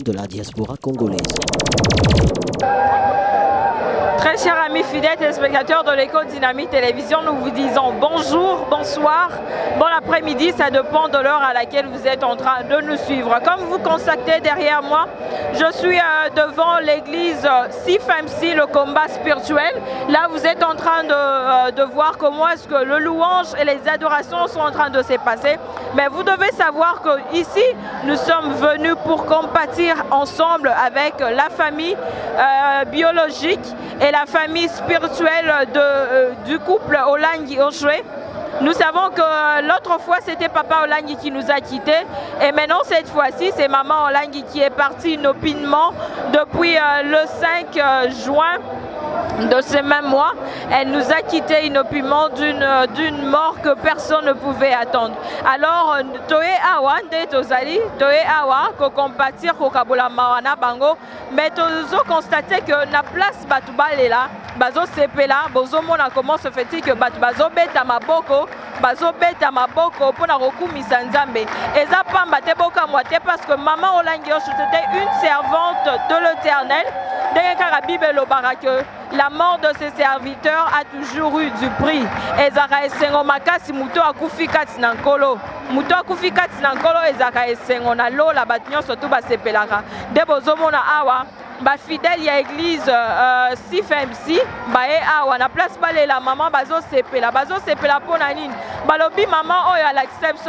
chaîne de la diaspora congolaise. Très chers amis fidèles téléspectateurs de l'Écho Dynamique Télévision, nous vous disons bonjour, bonsoir, bon après-midi, ça dépend de l'heure à laquelle vous êtes en train de nous suivre. Comme vous constatez derrière moi, je suis devant l'église CIFMC, le combat spirituel. Là, vous êtes en train de voir comment est-ce que le louange et les adorations sont en train de se passer. Mais vous devez savoir que ici, nous sommes venus pour compatir ensemble avec la famille biologique et la famille spirituelle du couple Olangi Oshwe. Nous savons que l'autre fois c'était Papa Olangi qui nous a quittés et maintenant cette fois-ci c'est Maman Olangi qui est partie inopinément depuis le 5 juin de ce même mois. Elle nous a quittés inopinément d'une mort que personne ne pouvait attendre. Alors, Toe Awa, Tozali, Toe Awa, ko compatir, ko kabola mawana bango, mais tozo constaté que na place Batubal est là, bazo sepela, bozo mona comment se fait-il que bazo beta maboko, bazo beta maboko pour na roku misanzambe. Et ça pamba te boka moite parce que Maman Olangi Oshwe c'était une servante de l'Éternel. La mort de ses serviteurs a toujours eu du prix. Ezaka esengo makasi muto akufi kati na nkolo. Muto akufi kati na nkolo ezaka esengo na lola batinyo surtout basepelaka. De bozomona awa ba fidèle ya église CIFMC bae awa na place bale la maman bazo sepela pona nini. Balobi maman oyo l'accepte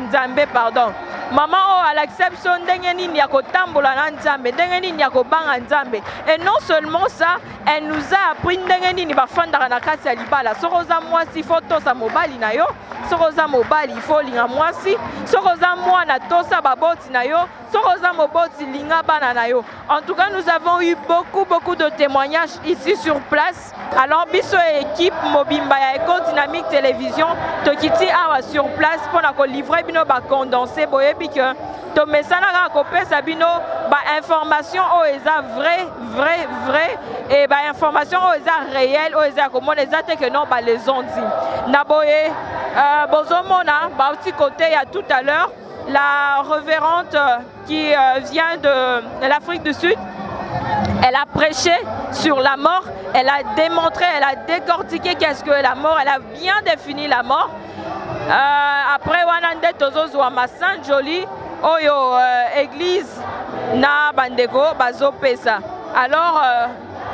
nzambe pardon. Maman oh l'accepte ndenge nini ya kotambola na nzambe, ndenge nini ya kobanga nzambe. Et non seulement ça, elle nous a appris ndenge nini bafandaka na kati ya libala. Soroza mwasi faut tosa mobali na yo, soroza mobali il faut linga mwasi, soroza mwana tosa baboti na yo, soroza moboti linga bana na yo. En tout cas, nous avons eu beaucoup de témoignages ici sur place. Alors biso équipe Mobimba ya Écho Dynamique Télévision tokiti awa sur place pour na ko livrer bino ba condensé boyebi que to mesana ka ko pesa bino ba information o eza vrai et ba information o eza réel o eza comme les atte que non ba les ont dit na boye bozomona ba petit côté il y a tout à l'heure la révérende qui vient de l'Afrique du Sud. Elle a prêché sur la mort, elle a démontré, elle a décortiqué qu'est-ce que la mort, elle a bien défini la mort. Après, Wanande Tozo Zouama Saint-Joli, Oyo, église, na bandeko, bazo pesa. Alors,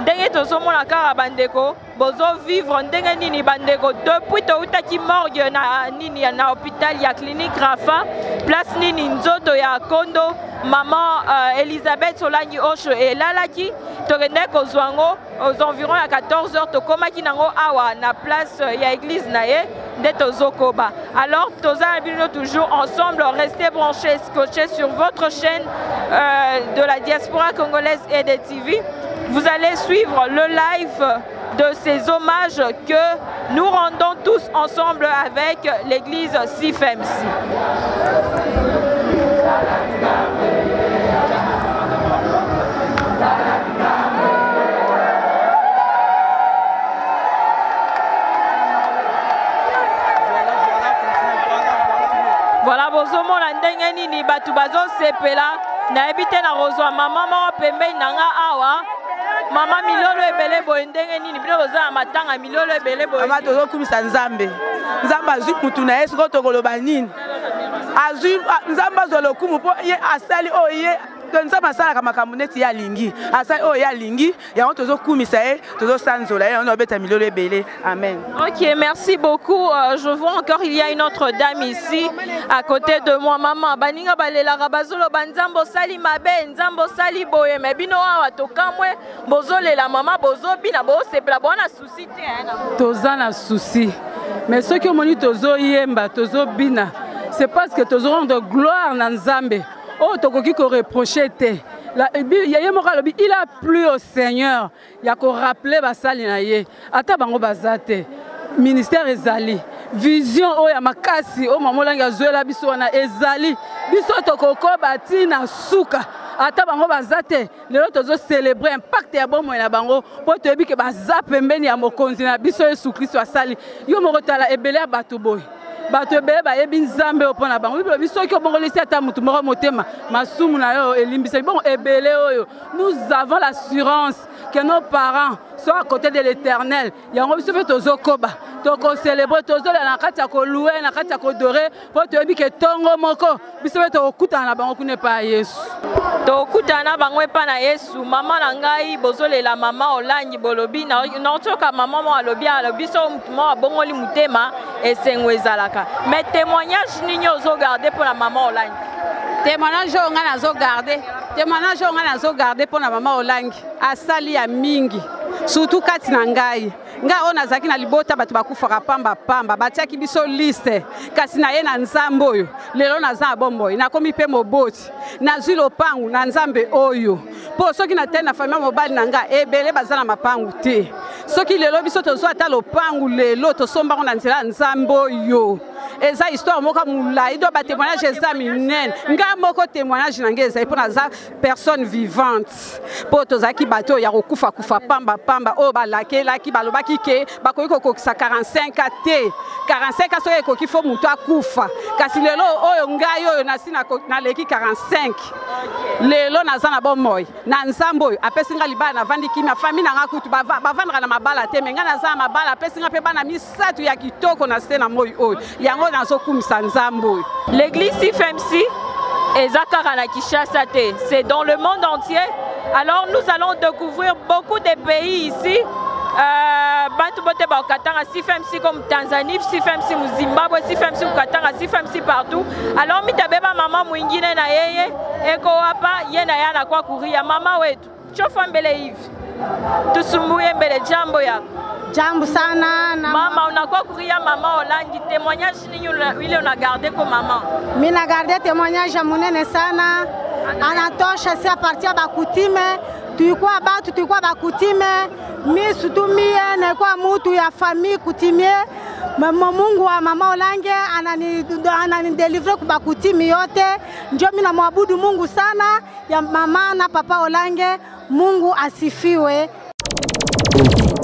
ndenge Tozo Monakara bandeko, bozo vivre ndenge nini bandeko, depuis Touta qui morgue na nini na hôpital, ya clinique Rafa, place nini nzoto ya Kondo, Maman Elisabeth Olangi Oshwe et Lalaki, Torene Kozwango, aux environs à 14h, Tokomaki Nango Awa, na place ya église nae, de Tozokoba. Alors, Toza et toujours ensemble, restez branchés, scotchés sur votre chaîne de la diaspora congolaise et des TV. Vous allez suivre le live de ces hommages que nous rendons tous ensemble avec l'église CIFMC. Voilà, bozomo la ndenge nini batu bazo sepela na ebite na rozwa mama mama pembeni nanga awa mama milolo ebele boye ndenge nini bino boza matanga milolo ebele boye ama tozo kumisa nzambe nzamba azwi mutu na yesu ko tokoloba nini azwi nzamba zolo kumu po ye asali oye nzamba asalaka makambo neti ya lingi asali oyo ya lingi yango tozo kumisa ye tozo sanzola ye on obeta milolo ebele amen. Ok, merci beaucoup. Je vois encore il y a une autre dame ici à côté de moi. Maman baninga balela rabazolo banzambo sali mabe nzambo sali boye mais bino awa tokamwe bozole la maman bozo bina bo sepla bona souci te hein. Toza na souci mais ceux qui ont moni tozo yemba tozo bina c'est parce que tozo rendre gloire na nzambe. Oh, tokoki ko reprocher te. Il a plu au Seigneur. Il y a ko rappeler basali na ye. Ata bango bazate. Ministère ezali. Vision o ya makasi o mamolangi zoela biso wana ezali. Biso tokoko bati na suka. Ata bango bazate. Lelo tozo célébrer impact ya bomo na bango po toyebi ke baza pembeni ya mokonzi na biso Yesu Kristo asali. Yo moko tala ebele bato boy. bato ebele bayebi nzambe oyo mpona bango bilobi soki obongolisi ata motu moko motema masumu na yo elimbisa bongo ebele oyo. Nous avons l'assurance que nos parents sont à côté de l'Éternel. Yango biso pe tozokoba toko célébrer tozolela na kati ya kolouer na kati ya kodore po toyebi ke tongo moko biso pe tokutana na bango kuna pa Yesu. Tokutana na bango pa na Yesu. Mama na ngai bozolela mama olangi bolobi na otoka mama mo alobi so mo abongoli mutema esengo ezalaka. Mais témoignage nini ozo garder pour la maman olangi? Témoignage nga nazo garder. Témoignage nga nazo garder pour la maman olangi. Asali ya mingi. Surtout kati na ngai. Nga ona zaki na libota batu bakufaka pamba pamba batiaki biso liste kasi na ye na nzambe oyo lelo naza bomboy nakomi pe moboti nazwi lopangu na nzambe oyo po soki na tena famille mobali na nga ebele bazala mapangu te soki lelo biso tozwa ata lopangu lelo tosombango na nzela nzambe oyo eza histoire moko mulai do ba témoignage eza minene nga moko témoignage na ngeza epona za personne vivante po tozaki bato ya kokufa kufa pamba pamba o balaki balobaki ke bakoki kokokisa 45 te 45 soki ekoki fo mutu akufa kasi lelo oyo ngai oyo na leki 45 lelo naza na bomoi na nzambe oyo apesi nga libala na vandi kimia famille na nga kutu bavandaka na mabala te me nga naza na mabala apesi nga pe bana misatu ya kitoko na se na moi oyo yango l'église IFMC est à Kinshasa, c'est dans le monde entier. Alors nous allons découvrir beaucoup de pays ici. CIFMC comme Tanzanie, CIFMC au Zimbabwe, CIFMC au Katanga, CIFMC partout. Alors mitabeba maman mwingine na yeye eko hapa yena yana kwa kuria mama wetu. Chofa mbele hivi. Tusumbuye mbele jambo yako. Jambo sana na mama unakuwa kuria mama Olangi témoignage nini ile una garder comme maman? Mimi na garder témoignage ya munene sana. Anatosha si a partir ba kutime, tulikuwa batu tulikuwa ba kutime, mimi sutumie na kwa mtu ya famille kutimie. Mungu wa mama Olangi anani deliver kwa kutimi yote. Ndio mimi namwabudu Mungu sana ya mama na papa Olangi. Mungu asifiwe.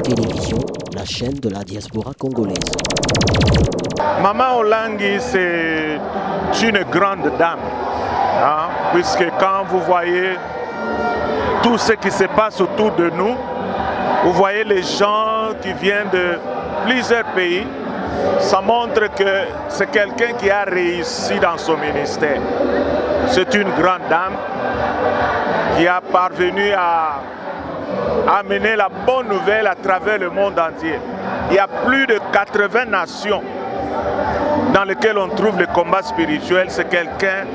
Télévision, la chaîne de la diaspora congolaise. Maman Olangi, c'est une grande dame, hein, puisque quand vous voyez tout ce qui se passe autour de nous, vous voyez les gens qui viennent de plusieurs pays, ça montre que c'est quelqu'un qui a réussi dans son ministère. C'est une grande dame qui a parvenu à amener la bonne nouvelle à travers le monde entier. Il y a plus de 80 nations dans lesquelles on trouve le combat spirituel. C'est quelqu'un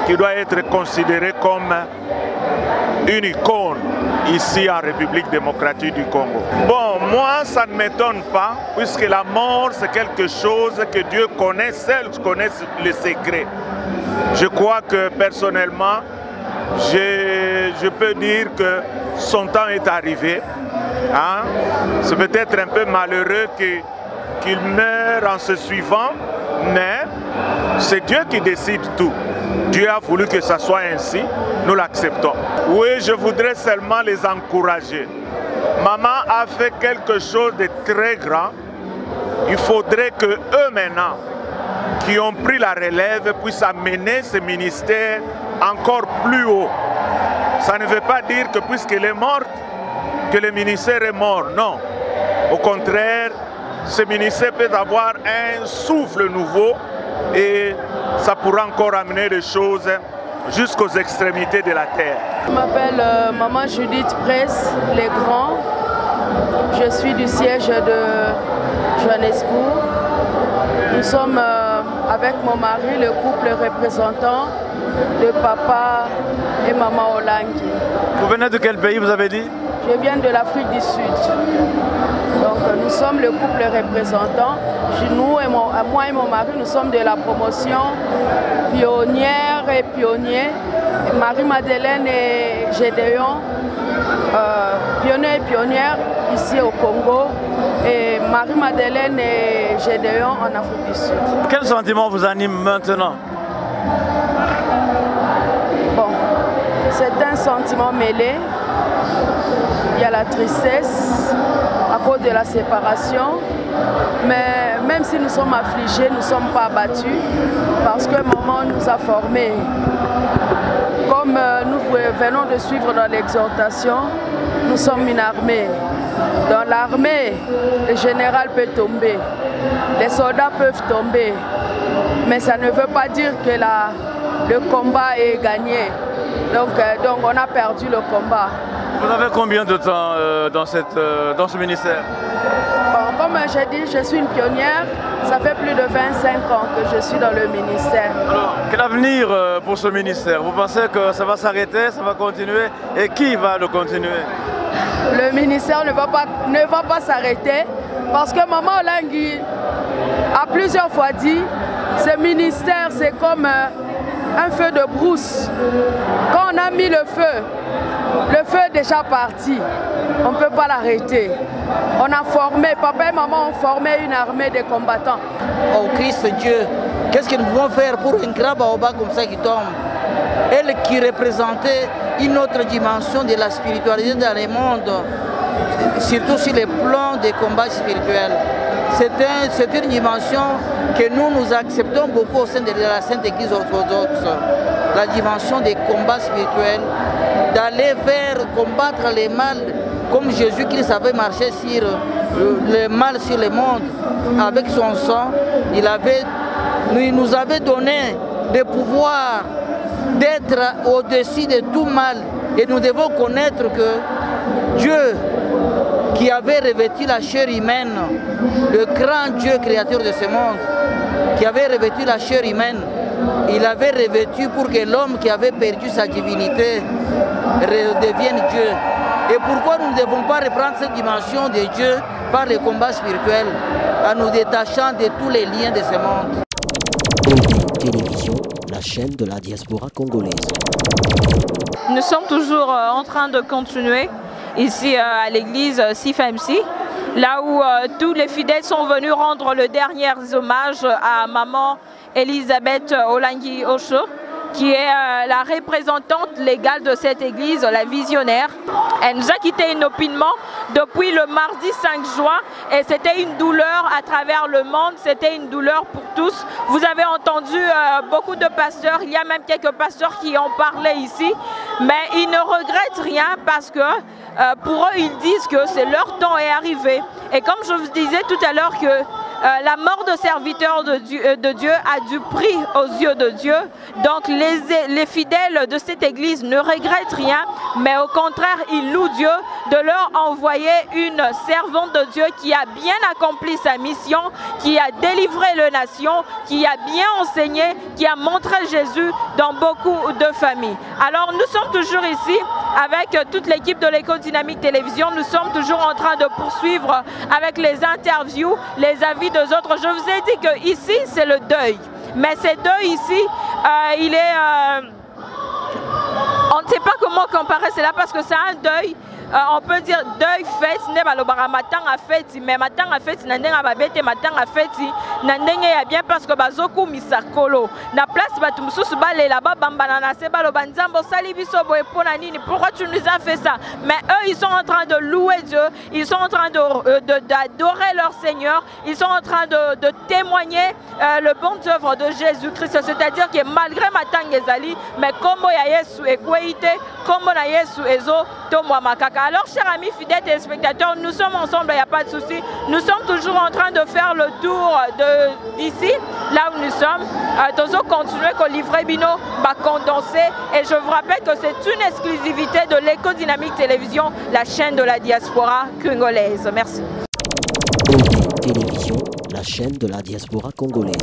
qui doit être considéré comme une icône ici en République démocratique du Congo. Bon, moi ça ne m'étonne pas, puisque la mort c'est quelque chose que Dieu connaît, seul connaît le secret. Je crois que personnellement, je peux dire que son temps est arrivé. Hein? C'est peut-être un peu malheureux qu'il meure en se suivant, mais c'est Dieu qui décide tout. Dieu a voulu que ça soit ainsi, nous l'acceptons. Oui, je voudrais seulement les encourager. Maman a fait quelque chose de très grand. Il faudrait que eux maintenant, qui ont pris la relève, puissent amener ce ministère encore plus haut. Ça ne veut pas dire que puisqu'elle est morte, que le ministère est mort. Non. Au contraire, ce ministère peut avoir un souffle nouveau et ça pourra encore amener des choses jusqu'aux extrémités de la terre. Je m'appelle Maman Judith Presse, les Grands. Je suis du siège de Johannesburg. Nous sommes avec mon mari, le couple représentant de papa et maman Olangi. Vous venez de quel pays, vous avez dit? Je viens de l'Afrique du Sud. Donc nous sommes le couple représentant. Moi et mon mari, nous sommes de la promotion pionnière et pionnier. Marie-Madeleine et Gédéon, pionnier et pionnière ici au Congo. Et Marie-Madeleine et Gédéon en Afrique du Sud. Quel sentiment vous anime maintenant? Bon, c'est un sentiment mêlé. il y a la tristesse à cause de la séparation. Mais même si nous sommes affligés, nous ne sommes pas abattus parce que maman nous a formés. Comme nous venons de suivre dans l'exhortation, nous sommes une armée. Dans l'armée, le général peut tomber, les soldats peuvent tomber, mais ça ne veut pas dire que le combat est gagné. Donc on a perdu le combat. Vous avez combien de temps dans ce ministère? Bon, comme j'ai dit, je suis une pionnière. Ça fait plus de 25 ans que je suis dans le ministère. Alors, quel avenir pour ce ministère? Vous pensez que ça va s'arrêter, ça va continuer? Et qui va le continuer? Le ministère ne va pas s'arrêter parce que Maman Olangui a plusieurs fois dit ce ministère c'est comme un feu de brousse. Quand on a mis le feu est déjà parti. On ne peut pas l'arrêter. On a formé, papa et maman ont formé une armée de combattants. Oh Christ Dieu, qu'est-ce que nous pouvons faire pour un grand baobab comme ça qui tombe? Elle qui représentait une autre dimension de la spiritualité dans le monde, surtout sur le plan des combats spirituels. C'est une dimension que nous acceptons beaucoup au sein de la Sainte Église orthodoxe. La dimension des combats spirituels, d'aller vers combattre les mal, comme Jésus-Christ avait marché sur le mal sur le monde. Avec son sang, il nous avait donné le pouvoir d'être au-dessus de tout mal. Et nous devons connaître que Dieu, qui avait revêtu la chair humaine, le grand Dieu créateur de ce monde, qui avait revêtu la chair humaine, il avait revêtu pour que l'homme qui avait perdu sa divinité redevienne Dieu. Et pourquoi nous ne devons pas reprendre cette dimension de Dieu par les combats spirituels, en nous détachant de tous les liens de ce monde? Télévision, la chaîne de la diaspora congolaise. Nous sommes toujours en train de continuer ici à l'église CIFMC, là où tous les fidèles sont venus rendre le dernier hommage à maman Elisabeth Olangui Osho, qui est la représentante légale de cette église, la visionnaire. Elle nous a quitté inopinément depuis le mardi 5 juin et c'était une douleur à travers le monde, c'était une douleur pour tous. Vous avez entendu beaucoup de pasteurs, il y a même quelques pasteurs qui ont parlé ici, mais ils ne regrettent rien parce que pour eux, ils disent que leur temps est arrivé. Et comme je vous disais tout à l'heure que la mort de serviteur de Dieu a du prix aux yeux de Dieu. Donc les fidèles de cette église ne regrettent rien, mais au contraire, ils louent Dieu de leur envoyer une servante de Dieu qui a bien accompli sa mission, qui a délivré les nations, qui a bien enseigné, qui a montré Jésus dans beaucoup de familles. Alors nous sommes toujours ici avec toute l'équipe de l'Écho Dynamique Télévision. Nous sommes toujours en train de poursuivre avec les interviews, les avis des autres. Je vous ai dit que ici c'est le deuil, mais ce deuil ici, il est, on ne sait pas comment comparer cela parce que c'est un deuil. On peut dire deuil fête, ne balobara matin à fête, mais matin à fête, n'andeng babete matin à fête, n'andeng ya bien parce que bazoku misakolo. Na place batumsusu balé là-bas bambana na se balobanzambo sali biso boye pona nini. Pourquoi tu nous as fait ça? Mais eux ils sont en train de louer Dieu, ils sont en train d'adorer leur Seigneur, ils sont en train de témoigner le bon œuvre de Jésus-Christ. C'est-à-dire que malgré matin ezali, mais comme ya Yesu ekweite, comme na Yesu ezo tomwa makaka. Alors, chers amis fidèles et spectateurs, nous sommes ensemble, il n'y a pas de souci. Nous sommes toujours en train de faire le tour d'ici, là où nous sommes. Toujours continuer qu'on livre Bino, condensé. Et je vous rappelle que c'est une exclusivité de l'Écho Dynamique Télévision, la chaîne de la diaspora congolaise. Merci. Télévision, la chaîne de la diaspora congolaise.